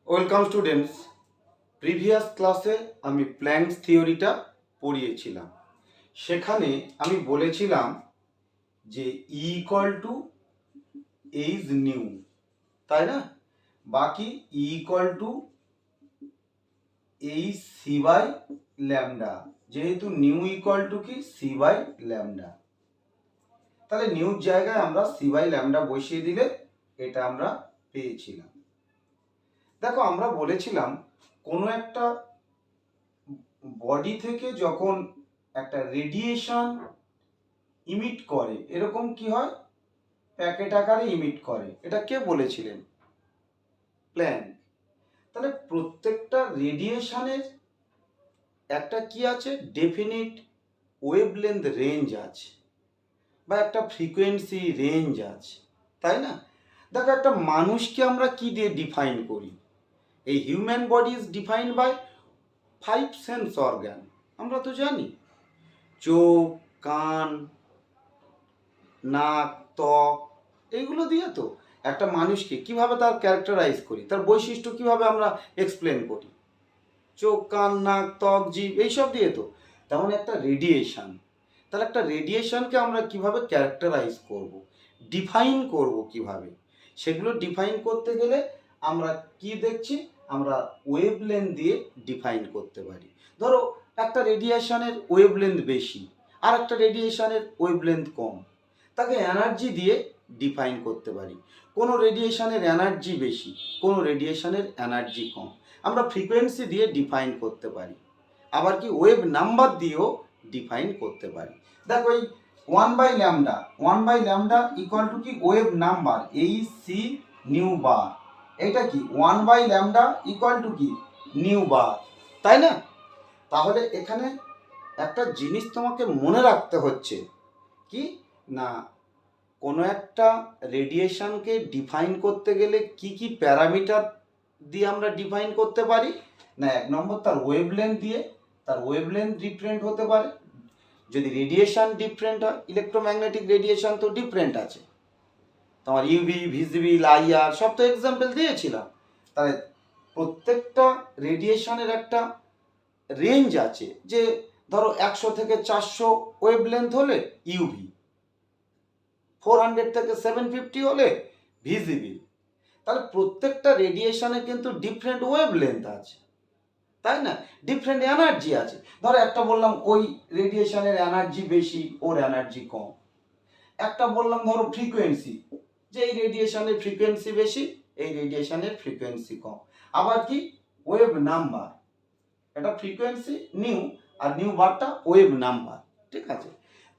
Welcome students. Previous ক্লাসে আমি planks থিওরিটা পড়িয়েছিলাম। সেখানে আমি বলেছিলাম যে E equal to age new, তাই না? বাকি ই ইকুয়াল টু এই সি বাই ল্যামডা, যেহেতু নিউ ইকুয়াল টু কি সি বাই ল্যামডা, তাহলে নিউর জায়গায় আমরা সি বাই ল্যামডা বসিয়ে দিলে এটা আমরা পেয়েছিলাম। দেখো, আমরা বলেছিলাম কোনো একটা বডি থেকে যখন একটা রেডিয়েশন ইমিট করে, এরকম কি হয়, প্যাকেট আকারে ইমিট করে। এটা কে বলেছিলেন? প্ল্যাঙ্ক। তাহলে প্রত্যেকটা রেডিয়েশনের একটা কি আছে, ডেফিনিট ওয়েভলেন্থ রেঞ্জ আছে বা একটা ফ্রিকোয়েন্সি রেঞ্জ আছে, তাই না? দেখো, একটা মানুষকে আমরা কি দিয়ে ডিফাইন করি? এই human body is defined by 5 sense organ. আমরা তো জানি চোখ, কান, নাক, ত্বক, এইগুলো দিয়ে তো একটা মানুষকে কিভাবে তার ক্যারেক্টারাইজ করি, তার বৈশিষ্ট্য কিভাবে আমরা এক্সপ্লেন করি, চোখ, কান, নাক, ত্বক, জিভ, এইসব দিয়ে তো। তেমন একটা রেডিয়েশন, তাহলে একটা রেডিয়েশনকে আমরা কিভাবে ক্যারেক্টারাইজ করব, ডিফাইন করব কিভাবে, সেগুলো ডিফাইন করতে গেলে আমরা কি দেখছি, আমরা ওয়েভলেন্থ দিয়ে ডিফাইন করতে পারি। ধরো, একটা রেডিয়েশনের ওয়েভলেন্থ বেশি আর একটা রেডিয়েশনের ওয়েভলেন্থ কম, তাকে এনার্জি দিয়ে ডিফাইন করতে পারি। কোনো রেডিয়েশনের এনার্জি বেশি, কোনো রেডিয়েশনের এনার্জি কম, আমরা ফ্রিকোয়েন্সি দিয়ে ডিফাইন করতে পারি। আবার কি ওয়েভ নাম্বার দিয়েও ডিফাইন করতে পারি। দেখো, এই 1/λ ইকুয়াল টু কি ওয়েভ নাম্বার, এই সি নিউ বার। এটা কি 1/λ ইকুয়াল টু কি নিউ বার, তাই না? তাহলে এখানে একটা জিনিস তোমাকে মনে রাখতে হচ্ছে কি না, কোনো একটা রেডিয়েশনকে ডিফাইন করতে গেলে কি কি প্যারামিটার দিয়ে আমরা ডিফাইন করতে পারি না। 1 নম্বর, তার ওয়েভলেন্থ দিয়ে। তার ওয়েভলেন্থ ডিফারেন্ট হতে পারে। যদি রেডিয়েশন ডিফারেন্ট হয়, ইলেকট্রোম্যাগনেটিক রেডিয়েশন তো ডিফারেন্ট আছে, তোমার ইউভি, ভিজিবল, আইআর, সব তো এক্সাম্পল দিয়েছিলাম। তাহলে প্রত্যেকটা রেডিয়েশনের একটা রেঞ্জ আছে, যে ধরো 100 থেকে 400 ওয়েভলেন্থ হলে ইউভি, 400 থেকে 750 হলে ভিজিবল। তাহলে প্রত্যেকটা রেডিয়েশনে কিন্তু ডিফারেন্ট ওয়েভলেন্থ আছে, তাই না? ডিফারেন্ট এনার্জি আছে। ধরো, একটা বললাম ওই রেডিয়েশনের এনার্জি বেশি, ওর এনার্জি কম। একটা বললাম ধরো ফ্রিকোয়েন্সি, যে এই রেডিয়েশনের ফ্রিকোয়েন্সি বেশি, এই রেডিয়েশনের ফ্রিকোয়েন্সি কম। আবার কি ওয়েভ নাম্বার, এটা ফ্রিকোয়েন্সি নিউ, আর নিউ বারটা ওয়েভ নাম্বার, ঠিক আছে?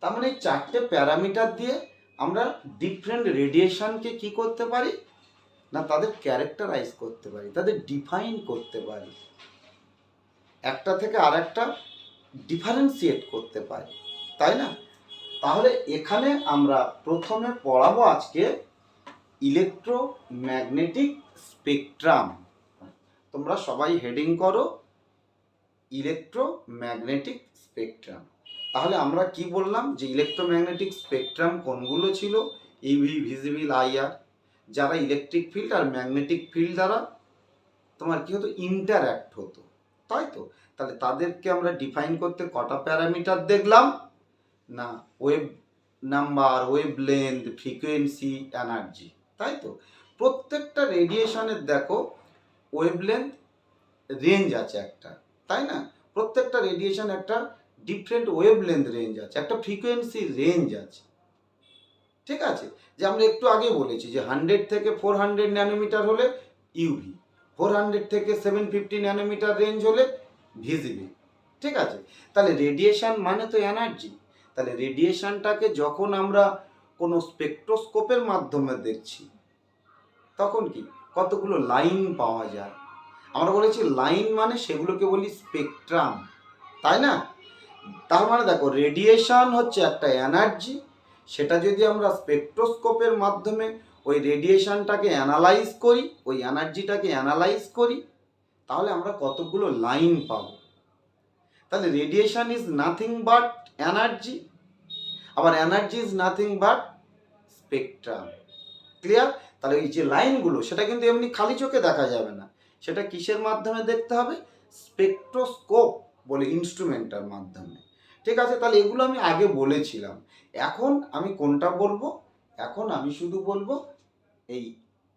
তার মানে এই 4টে প্যারামিটার দিয়ে আমরা ডিফারেন্ট রেডিয়েশনকে কি করতে পারি না, তাদের ক্যারেক্টারাইজ করতে পারি, তাদের ডিফাইন করতে পারি, একটা থেকে আরেকটা ডিফারেন্সিয়েট করতে পারি, তাই না? তাহলে এখানে আমরা প্রথমে পড়াবো আজকে ইলেকট্রোম্যাগনেটিক স্পেকট্রাম। তোমরা সবাই হেডিং করো ইলেকট্রোম্যাগনেটিক স্পেকট্রাম। তাহলে আমরা কি বললাম, যে ইলেকট্রোম্যাগনেটিক স্পেকট্রাম কোনগুলো ছিল? ইভি, ভিজিবল, আইআর, যারা ইলেকট্রিক ফিল্ড আর ম্যাগনেটিক ফিল্ড দ্বারা তোমার কি হতো, ইন্টারঅ্যাক্ট হতো, তাই তো? তাহলে তাদেরকে আমরা ডিফাইন করতে কটা প্যারামিটার দেখলাম না, wave number, wave length, frequency, energy, তাই তো? প্রত্যেকটা রেডিয়েশনের দেখো ওয়েভ লেন্থ রেঞ্জ আছে একটা, তাই না? প্রত্যেকটা রেডিয়েশন একটা ডিফারেন্ট ওয়েভ লেন্থ রেঞ্জ আছে, একটা ফ্রিকোয়েন্সি রেঞ্জ আছে, ঠিক আছে? যে আমরা একটু আগে বলেছি যে 100 থেকে 400 ন্যানোমিটার হলে ইউভি, 400 থেকে 750 ন্যানোমিটার রেঞ্জ হলে ভিজিবল, ঠিক আছে? তাহলে রেডিয়েশন মানে তো এনার্জি। তাহলে রেডিয়েশনটাকে যখন আমরা কোনো স্পেকট্রোস্কোপের মাধ্যমে দেখছি, তখন কি কতগুলো লাইন পাওয়া যায়। আমরা বলেছি লাইন মানে সেগুলোকে বলি স্পেকট্রাম, তাই না? তার মানে দেখো, রেডিয়েশন হচ্ছে একটা এনার্জি, সেটা যদি আমরা স্পেকট্রোস্কোপের মাধ্যমে ওই রেডিয়েশনটাকে অ্যানালাইজ করি, ওই এনার্জিটাকে অ্যানালাইজ করি, তাহলে আমরা কতগুলো লাইন পাবো। তাহলে radiation is nothing but energy, আবার energy is nothing but spectrum. Clear? তাহলে এই যে লাইনগুলো, সেটা কিন্তু এমনি খালি চোখে দেখা যাবে না, সেটা কিসের মাধ্যমে দেখতে হবে? স্পেকট্রোস্কোপ বলে ইনস্ট্রুমেন্টার মাধ্যমে। ঠিক আছে, তাহলে এগুলো আমি আগে বলেছিলাম। এখন আমি কোনটা বলবো? এখন আমি শুধু বলবো এই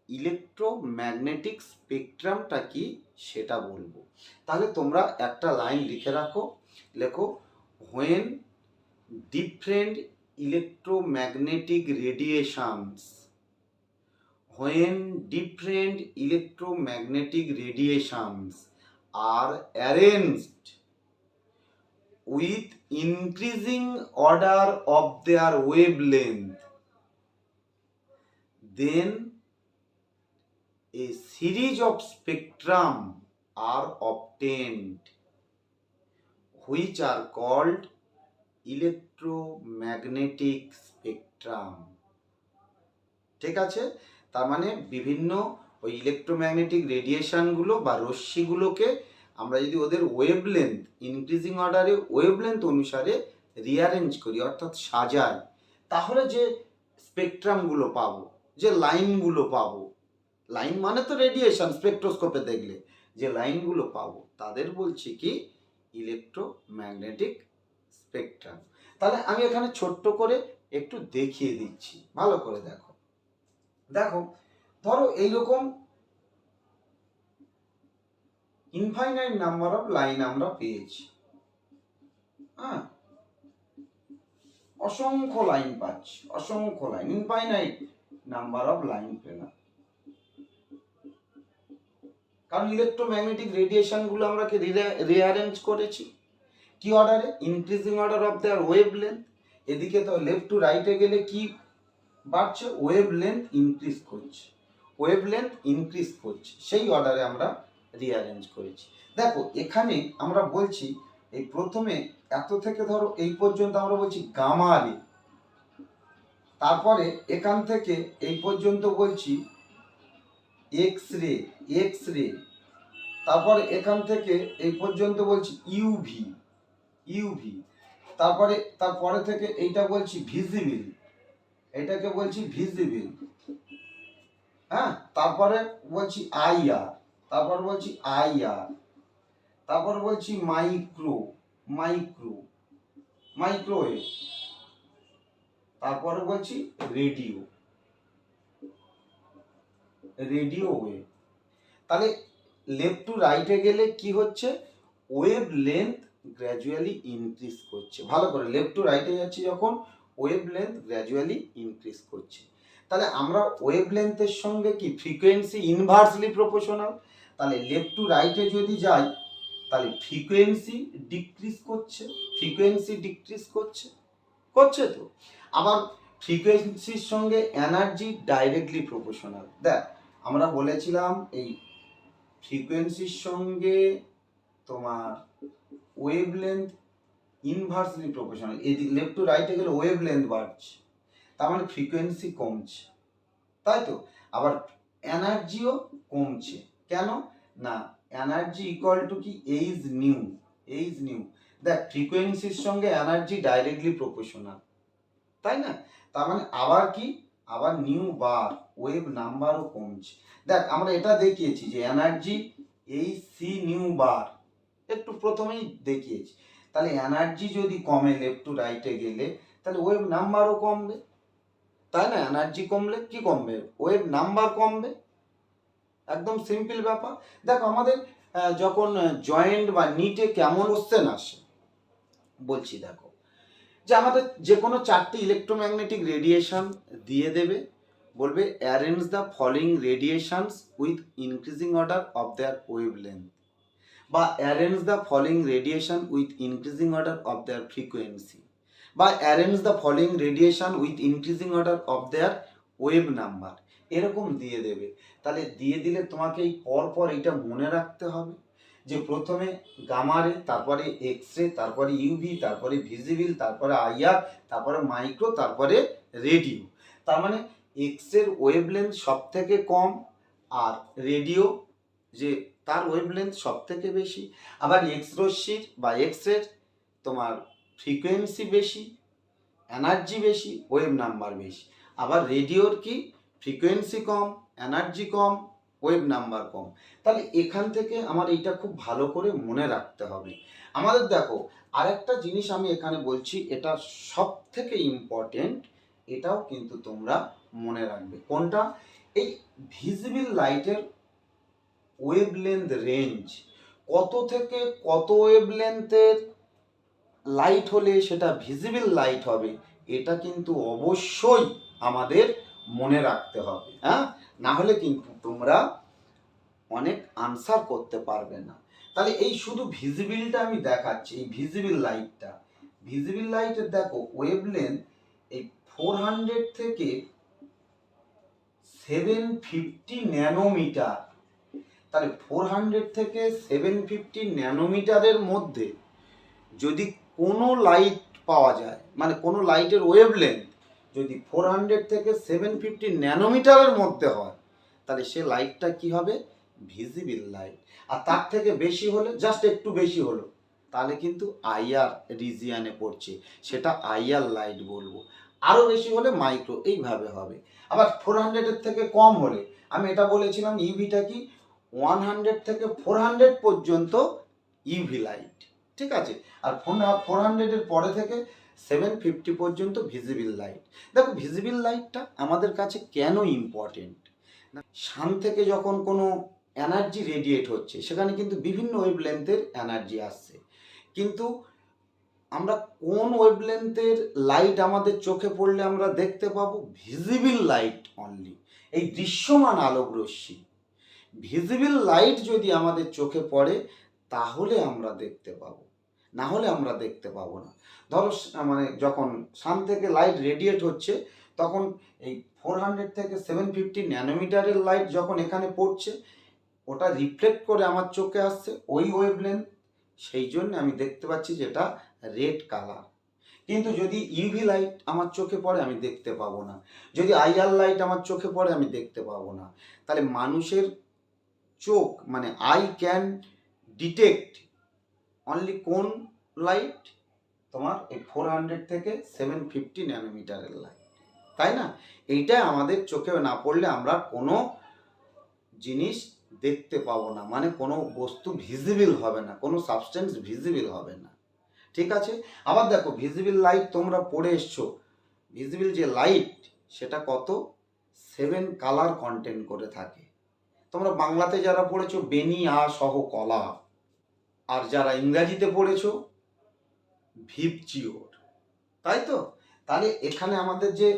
ইলেকট্রোম্যাগনেটিক স্পেকট্রামটা কি সেটা বলবো। তাহলে তোমরা একটা লাইন লিখে রাখো, লেখো when different electromagnetic radiations when different electromagnetic radiations are arranged with increasing order of their wavelength, then a series of spectrum are obtained which are called electromagnetic spectrum. ঠিক আছে, তার মানে বিভিন্ন ওই ইলেকট্রোম্যাগনেটিক রেডিয়েশনগুলো বা রশ্মিগুলোকে আমরা যদি ওদের ওয়েভলেন্থ ইনক্রিজিং অর্ডারে ওয়েভলেন্থ অনুসারে রিঅ্যারেঞ্জ করি, অর্থাৎ সাজাই, তাহলে যে স্পেকট্রামগুলো পাবো, যে লাইনগুলো পাবো, লাইন মানে তো রেডিয়েশন, স্পেকট্রোস্কোপে দেখলে যে লাইনগুলো পাবো তাদের বলছি কি ইলেকট্রোম্যাগনেটিক স্পেকট্রাম। তাহলে আমি এখানে ছোট্ট করে একটু দেখিয়ে দিচ্ছি, ভালো করে দেখো। দেখো, ধরো এইরকম ইনফাইনাইট নাম্বার অফ লাইন আমরা পেয়েছি, হ্যাঁ, অসংখ্য লাইন পাচ্ছি, অসংখ্য line, infinite number of line পেলাম। কারণ ইলেকট্রোম্যাগনেটিক রেডিয়েশন গুলো আমরা রিঅ্যারেঞ্জ করেছি কি অর্ডারে? Increasing order of their wavelength. এদিকে তো লেফট টু রাইটে গেলে কি বাড়ছে? ওয়েভলেন্থ ইনক্রিজ করছে, ওয়েভলেন্থ ইনক্রিজ করছে, সেই অর্ডারে আমরা রিঅ্যারেঞ্জ করেছি। দেখো এখানে আমরা বলছি এই প্রথমে এত থেকে ধরো এই পর্যন্ত আমরা বলছি গামা রে, তারপরে এখান থেকে এই পর্যন্ত বলছি এক্স রে, এক্স রে, তারপরে এখান থেকে এই পর্যন্ত বলছি ইউভি, ইউভি, তারপরে থেকে এইটা বলছি ভিজিবল, এটাকে বলছি ভিজিবল, হ্যাঁ, তারপরে বলছি আইআর, তারপর বলছি আইআর, তারপর বলছি মাইক্রো, মাইক্রো, মাইক্রোওয়েভ, তারপরে বলছি রেডিও, রেডিও ওয়েভ। তাহলে লেফট টু রাইটে গেলে কি হচ্ছে? ওয়েভ লেন্থ গ্র্যাজুয়ালি ইনক্রিজ করছে। ভালো করে, লেফট টু রাইটে যাচ্ছি যখন ওয়েভ লেন্থ গ্র্যাজুয়ালি ইনক্রিজ করছে। তাহলে আমরা ওয়েভ লেন্থের সঙ্গে কি ফ্রিকোয়েন্সি ইনভার্সলি প্রপোর্শনাল। তাহলে লেফট টু রাইটে যদি যাই তাহলে ফ্রিকোয়েন্সি ডিক্রিজ করছে, ফ্রিকোয়েন্সি ডিক্রিজ করছে, করছে তো। আবার ফ্রিকোয়েন্সির সঙ্গে এনার্জি ডাইরেক্টলি প্রপোর্শনাল। দেখ আমরা বলেছিলাম এই ফ্রিকোয়েন্সির সঙ্গে তোমার ওয়েভলেন্থ ইনভার্সলি প্রপোর্শনাল। এদিক লেফট টু রাইটে গেলে ওয়েভলেন্থ বাড়ছে, তার মানে ফ্রিকোয়েন্সি কমছে, তাই তো। আবার এনার্জিও কমছে, কেন না? এনার্জি ইকুয়াল টু কি? Age new, age new. দেখ ফ্রিকোয়েন্সির সঙ্গে এনার্জি ডাইরেক্টলি প্রপোর্শনাল, তাই না? তার মানে আবার কি? আবার নিউ বার, ওয়েভ নাম্বারও কমছে। দেখ আমরা এটা দেখিয়েছি যে এনার্জি এই সি নিউ বার একটু প্রথমেই দেখিয়েছি। তাহলে এনার্জি যদি কমে লেফট টু রাইটে গেলে তাহলে ওয়েভ নাম্বারও কমবে, তাই না? এনার্জি কমলে কি কমবে? ওয়েভ নাম্বার কমবে, একদম সিম্পল ব্যাপার। দেখো আমাদের যখন জয়েন্ট বা নিটে কেমন কোশ্চেন আসে বলছি, দেখো যে আমাদের যে কোনো চারটি ইলেকট্রোম্যাগনেটিক রেডিয়েশন দিয়ে দেবে, বলবে arrange the following radiations with increasing order of their wavelength, বা arrange the following radiation with increasing order of their frequency, বা arrange the following radiation with increasing order of their wave number, এরকম দিয়ে দেবে। তাহলে দিয়ে দিলে তোমাকে এই পরপর এটা মনে রাখতে হবে যে প্রথমে গামা রে, তারপরে এক্স রে, তারপরে ইউভি, তারপরে ভিজিবল, তারপরে আইআর, তারপরে মাইক্রো, তারপরে রেডিও। তার মানে এক্স এর ওয়েভলেন্থ সব থেকে কম, আর রেডিও যে তার ওয়েভলেন্থ সব থেকে বেশি। আবার এক্স রশ্মির বা এক্স রের তোমার ফ্রিকোয়েন্সি বেশি, এনার্জি বেশি, ওয়েভ নাম্বার বেশি। আবার রেডিওর কি? ফ্রিকোয়েন্সি কম, এনার্জি কম, ওয়েভ নাম্বার কম। তাহলে এখান থেকে আমার এইটা খুব ভালো করে মনে রাখতে হবে। আমাদের দেখো আরেকটা জিনিস আমি এখানে বলছি, এটা সব থেকে ইম্পর্টেন্ট, এটাও কিন্তু তোমরা মনে রাখবে। কোনটা? এই ভিজিবল লাইটের ওয়েভলেন্থ রেঞ্জ, কত থেকে কত ওয়েভলেন্থের লাইট হলে সেটা ভিজিবল লাইট হবে, এটা কিন্তু অবশ্যই আমাদের মনে রাখতে হবে। হ্যাঁ, না হলে কিন্তু তোমরা অনেক আনসার করতে পারবে না। তাহলে এই শুধু ভিজিবিলটা আমি দেখাচ্ছি, এই ভিজিবল লাইটটা, ভিজিবল লাইটের দেখো ওয়েভলেন্থ এই 400 থেকে 750 ন্যানোমিটার। তাহলে 400 থেকে 750 ন্যানোমিটারের মধ্যে যদি কোনো লাইট পাওয়া যায়, মানে কোনো লাইটের ওয়েভলেন্থ যদি 400 থেকে 750 ন্যানোমিটারের মধ্যে হয়, তাহলে সে লাইটটা কি হবে? Visible light. আর তার থেকে বেশি হলে, জাস্ট একটু বেশি হলো, তাহলে কিন্তু আইআর রিজিয়ানে পড়ছে, সেটা আইআর লাইট বলবো। আরও বেশি হলে মাইক্রো, এইভাবে হবে। আবার 400-এর থেকে কম হলে, আমি এটা বলেছিলাম ইউভিটা কি 100 থেকে 400 পর্যন্ত ইউভি লাইট, ঠিক আছে। আর 400-এর পরে থেকে 750 পর্যন্ত ভিজিবল লাইট। দেখো ভিজিবল লাইটটা আমাদের কাছে কেন ইম্পর্টেন্ট, সান থেকে যখন কোনো এনার্জি রেডিয়েট হচ্ছে, সেখানে কিন্তু বিভিন্ন ওয়েভলেন্থের এনার্জি আসছে, কিন্তু আমরা কোন ওয়েভলেন্থের লাইট আমাদের চোখে পড়লে আমরা দেখতে পাবো? ভিজিবল লাইট অনলি, এই দৃশ্যমান আলোক রশ্মি। ভিজিবল লাইট যদি আমাদের চোখে পড়ে তাহলে আমরা দেখতে পাবো, না হলে আমরা দেখতে পাবো না। ধরো মানে যখন সান থেকে লাইট রেডিয়েট হচ্ছে, তখন এই 400 থেকে 750 ন্যানোমিটারের লাইট যখন এখানে পড়ছে, ওটা রিফ্লেক্ট করে আমার চোখে আসছে ওই ওয়েভলেন্থ, সেই জন্য আমি দেখতে পাচ্ছি যেটা রেড কালার। কিন্তু যদি ইউভি লাইট আমার চোখে পড়ে আমি দেখতে পাবো না, যদি আইআর লাইট আমার চোখে পড়ে আমি দেখতে পাবো না। তাহলে মানুষের চোখ, মানে আই ক্যান ডিটেক্ট অনলি কোন লাইট? তোমার এই 400 থেকে 750 ন্যানোমিটারের লাইট, তাই না? এইটা আমাদের চোখে না পড়লে আমরা কোনো জিনিস দেখতে পাবো না, মানে কোনো বস্তু ভিজিবল হবে না, কোনো সাবস্টেন্স ভিজিবল হবে না, ঠিক আছে। আবার দেখো ভিজিবল লাইট তোমরা পড়ে এসছো, ভিজিবল যে লাইট সেটা কত? 7 কালার কন্টেন্ট করে থাকে। তোমরা বাংলাতে যারা পড়েছো বেনি আ সহ কলা, আর যারা ইংরাজিতে পড়েছো ভিপচিওর, তাই তো? তাহলে এখানে আমাদের যে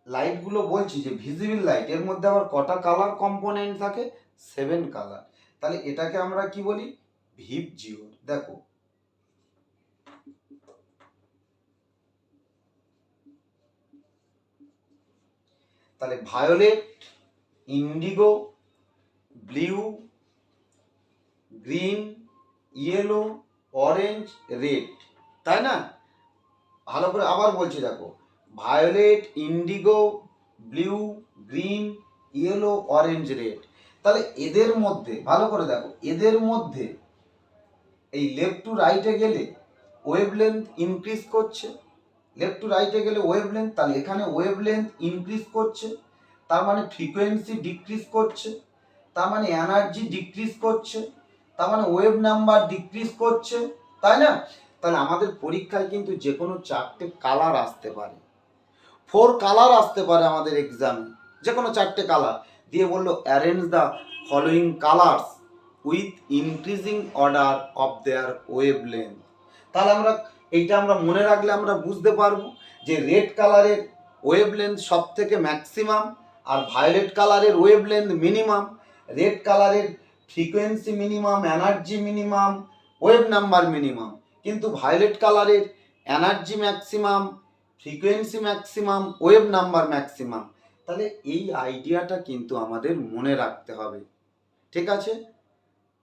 লাইটগুলো বলছি যে ভিজিবল লাইট, এর মধ্যে আবার কটা কালার কম্পোনেন্ট থাকে? 7 কালার। তাহলে এটাকে আমরা কি বলি? ভিপজিওর। দেখো তাহলে violet, indigo, blue, green, yellow, orange, red, তাই না? ভালো করে আবার বলছি, দেখো violet, indigo, blue, green, yellow, orange, red. তাহলে এদের মধ্যে ভালো করে দেখো, এদের মধ্যে এই লেফট টু রাইটে গেলে ওয়েভলেন্থ ইনক্রিজ করছে, লেফট টু রাইটে গেলে ওয়েভলেন্থ, তাহলে এখানে ওয়েভলেন্থ ইনক্রিজ করছে, তার মানে ফ্রিকোয়েন্সি ডিক্রিজ করছে, তার মানে এনার্জি ডিক্রিজ করছে, তার মানে ওয়েভ নাম্বার ডিক্রিজ করছে, তাই না? তাহলে আমাদের পরীক্ষায় কিন্তু যে কোনো 4টে কালার আসতে পারে, 4 কালার আসতে পারে আমাদের এক্সামে, যে কোনো 4টে কালার দিয়ে বললো arrange the following colours with increasing order of their wavelength. তাহলে এইটা আমরা মনে রাখলে আমরা বুঝতে পারবো যে রেড কালারের ওয়েভলেন্থ সব থেকে ম্যাক্সিমাম, আর ভায়োলেট কালারের ওয়েভলেন্থ মিনিমাম। রেড কালারের frequency minimum, energy minimum, wave number minimum, কিন্তু ভায়োলেট কালারের energy maximum, frequency maximum, wave number maximum. তাহলে এই আইডিয়াটা কিন্তু আমাদের মনে রাখতে হবে, ঠিক আছে?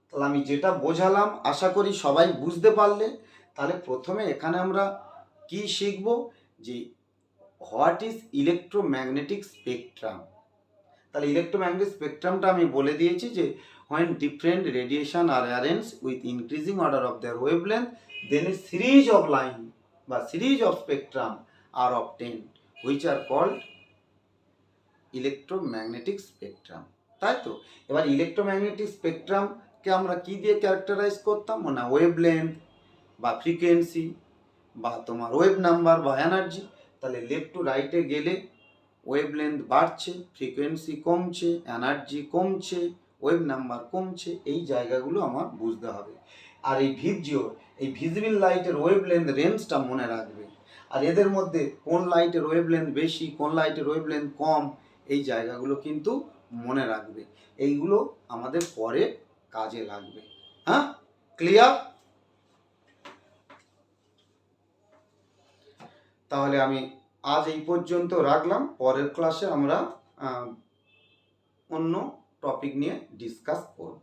তাহলে আমি যেটা বোঝালাম আশা করি সবাই বুঝতে পারলে। তাহলে প্রথমে এখানে আমরা কি শিখব? যে হোয়াট ইজ ইলেকট্রোম্যাগনেটিক স্পেকট্রাম। তাহলে ইলেকট্রোম্যাগনেটিক স্পেকট্রামটা আমি বলে দিয়েছি যে when different radiation are arranged with increasing order of their wavelength, then a series of line বা series of spectrum are obtained which are called electromagnetic spectrum, তাই তো। এবার electromagnetic স্পেকট্রামকে আমরা কি দিয়ে ক্যারেক্টারাইজ করতাম, মানে ওয়েভলেন্থ বা ফ্রিকোয়েন্সি বা তোমার ওয়েভ নাম্বার বা এনার্জি। তাহলে লেফট টু রাইটে গেলে ওয়েভলেন্থ বাড়ছে, ফ্রিকোয়েন্সি কমছে, এনার্জি কমছে, ওয়েভ নাম্বার কমছে, এই জায়গাগুলো আমার বুঝতে হবে। আর এই ভিজিওর, এই ভিজিবল লাইটের ওয়েভলেন্থ রেঞ্জটা মনে রাখবে। আর এদের মধ্যে কোন লাইটের ওয়েভলেন্থ বেশি, কোন লাইটের ওয়েভলেন্থ কম, এই জায়গাগুলো কিন্তু মনে রাখবে। এইগুলো আমাদের পরে কাজে লাগবে। হ্যাঁ, ক্লিয়ার? তাহলে আমি আজ এই পর্যন্ত রাখলাম। পরের ক্লাসে আমরা অন্য টপিক নিয়ে ডিসকাস করব।